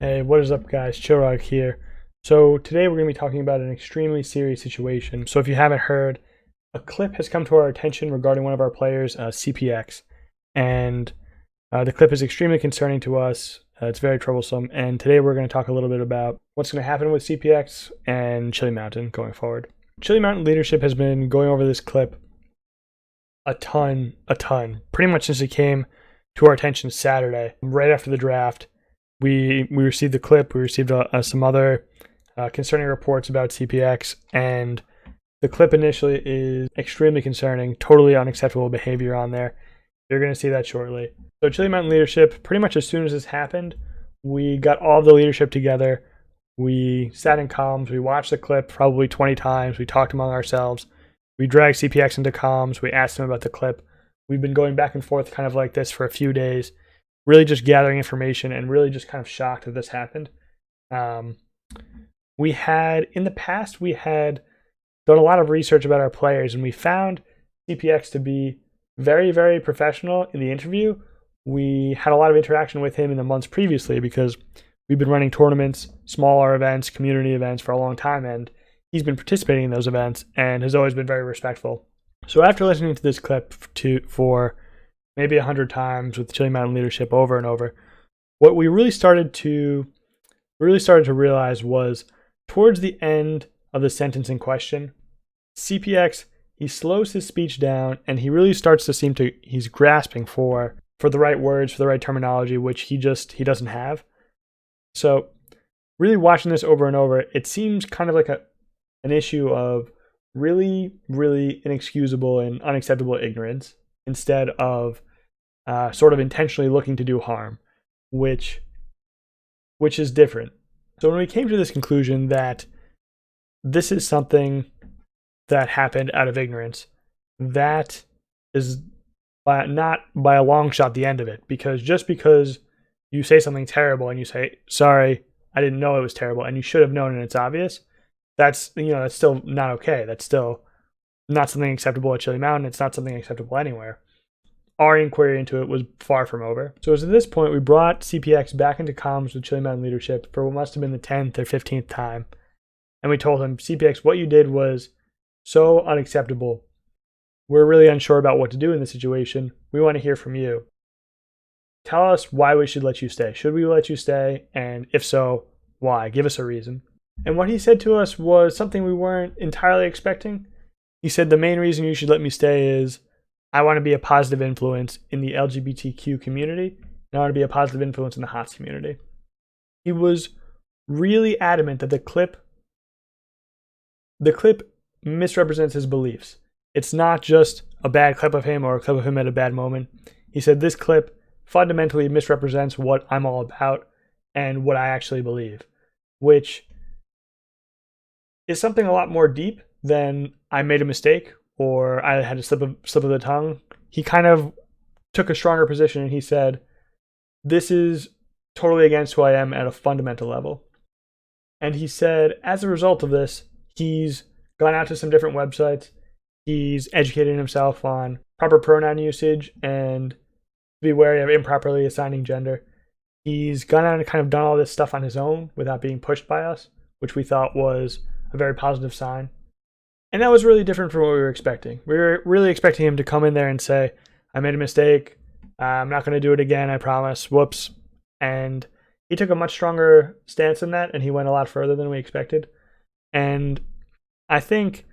Hey, what is up, guys? Chirag here. So today we're going to be talking about an extremely serious situation. So if you haven't heard, a clip has come to our attention regarding one of our players, CPX, and the clip is extremely concerning to us. It's very troublesome, and today we're going to talk a little bit about what's going to happen with CPX and Chili Mountain going forward. Chili Mountain leadership has been going over this clip a ton, pretty much since it came to our attention Saturday, right after the draft. We received the clip. We received some other concerning reports about CPX, and the clip initially is extremely concerning, totally unacceptable behavior on there. You're going to see that shortly. So Chili Mountain leadership, pretty much as soon as this happened, we got all of the leadership together. We sat in comms. We watched the clip probably 20 times. We talked among ourselves. We dragged CPX into comms. We asked him about the clip. We've been going back and forth kind of like this for a few days, really just gathering information and really just kind of shocked that this happened. We had, in the past, we had done a lot of research about our players, and we found CPX to be very, very professional in the interview. We had a lot of interaction with him in the months previously because we've been running tournaments, smaller events, community events for a long time, and he's been participating in those events and has always been very respectful. So after listening to this clip for maybe 100 times with Chili Mountain leadership over and over, what we really started to realize was towards the end of the sentence in question, CPX, he slows his speech down and he really starts to he's grasping for the right words, for the right terminology, which he doesn't have. So really watching this over and over, it seems kind of like an issue of really, really inexcusable and unacceptable ignorance, instead of sort of intentionally looking to do harm, which is different. So when we came to this conclusion that this is something that happened out of ignorance, that is not by a long shot the end of it, because just because you say something terrible and you say, sorry, I didn't know it was terrible, and you should have known and it's obvious, that's still not okay. That's still not something acceptable at Chili Mountain. It's not something acceptable anywhere. Our inquiry into it was far from over. So at this point, we brought CPX back into comms with Chili Mountain leadership for what must have been the 10th or 15th time. And we told him, CPX, what you did was so unacceptable. We're really unsure about what to do in this situation. We want to hear from you. Tell us why we should let you stay. Should we let you stay? And if so, why? Give us a reason. And what he said to us was something we weren't entirely expecting. He said, the main reason you should let me stay is I want to be a positive influence in the LGBTQ community, and I want to be a positive influence in the HOTS community. He was really adamant that the clip misrepresents his beliefs. It's not just a bad clip of him or a clip of him at a bad moment. He said this clip fundamentally misrepresents what I'm all about and what I actually believe, which is something a lot more deep than I made a mistake or I had a slip of the tongue. He kind of took a stronger position and he said, this is totally against who I am at a fundamental level. And he said, as a result of this, he's gone out to some different websites. He's educated himself on proper pronoun usage and be wary of improperly assigning gender. He's gone out and kind of done all this stuff on his own without being pushed by us, which we thought was a very positive sign. And that was really different from what we were expecting. We were really expecting him to come in there and say, I made a mistake. I'm not going to do it again, I promise. Whoops. And he took a much stronger stance than that, and he went a lot further than we expected. And I think,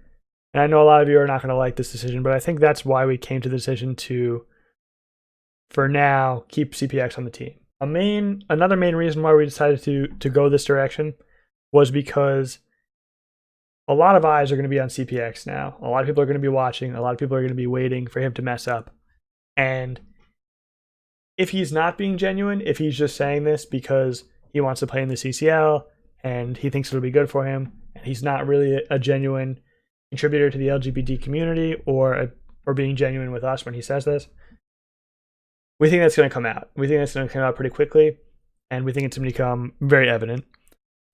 and I know a lot of you are not going to like this decision, but I think that's why we came to the decision to, for now, keep CPX on the team. Another main reason why we decided to go this direction was because a lot of eyes are going to be on CPX now. A lot of people are going to be watching. A lot of people are going to be waiting for him to mess up. And if he's not being genuine, if he's just saying this because he wants to play in the CCL and he thinks it'll be good for him, and he's not really a genuine contributor to the LGBT community or being genuine with us when he says this, we think that's going to come out. We think that's going to come out pretty quickly, and we think it's going to become very evident.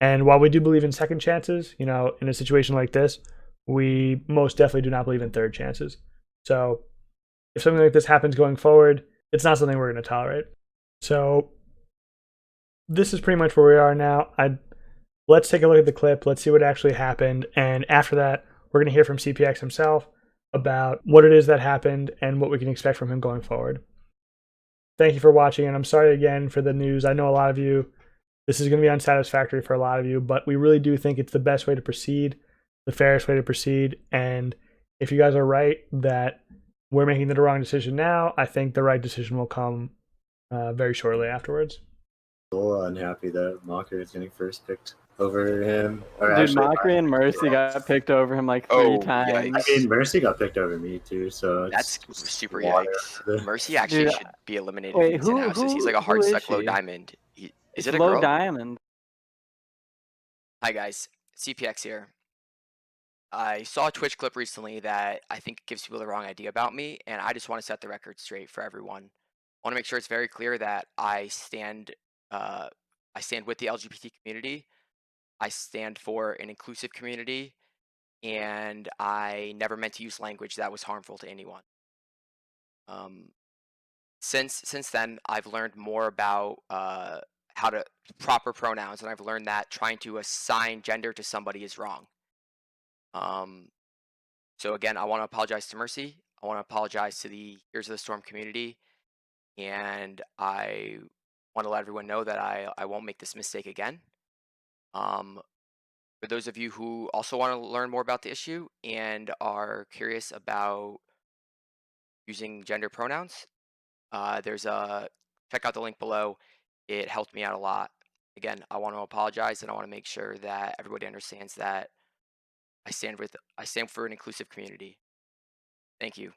And while we do believe in second chances, in a situation like this, we most definitely do not believe in third chances. So if something like this happens going forward, it's not something we're going to tolerate. So this is pretty much where we are now. Let's take a look at the clip. Let's see what actually happened. And after that, we're going to hear from CPX himself about what it is that happened and what we can expect from him going forward. Thank you for watching, and I'm sorry again for the news. I know a lot of you, this is going to be unsatisfactory for a lot of you, but we really do think it's the best way to proceed, the fairest way to proceed. And if you guys are right that we're making the wrong decision now, I think the right decision will come very shortly afterwards. So unhappy that Mocker is getting first picked over him. Or Dude, actually, Mockery and Mercy got picked over him like 3 times. I mean, Mercy got picked over me too, so That's super yikes. Mercy actually should be eliminated Wait, from these analysis. He's like a hard suck low diamond. Is it a low girl? diamond? Hi guys, CPX here. I saw a Twitch clip recently that I think gives people the wrong idea about me, and I just want to set the record straight for everyone. I want to make sure it's very clear that I stand with the LGBT community. I stand for an inclusive community, and I never meant to use language that was harmful to anyone. Since then, I've learned more about how to proper pronouns, and I've learned that trying to assign gender to somebody is wrong. So again, I want to apologize to Mercy. I want to apologize to the Heroes of the Storm community, and I want to let everyone know that I won't make this mistake again. For those of you who also want to learn more about the issue and are curious about using gender pronouns, check out the link below. It helped me out a lot. Again, I want to apologize, and I want to make sure that everybody understands that I stand for an inclusive community. Thank you.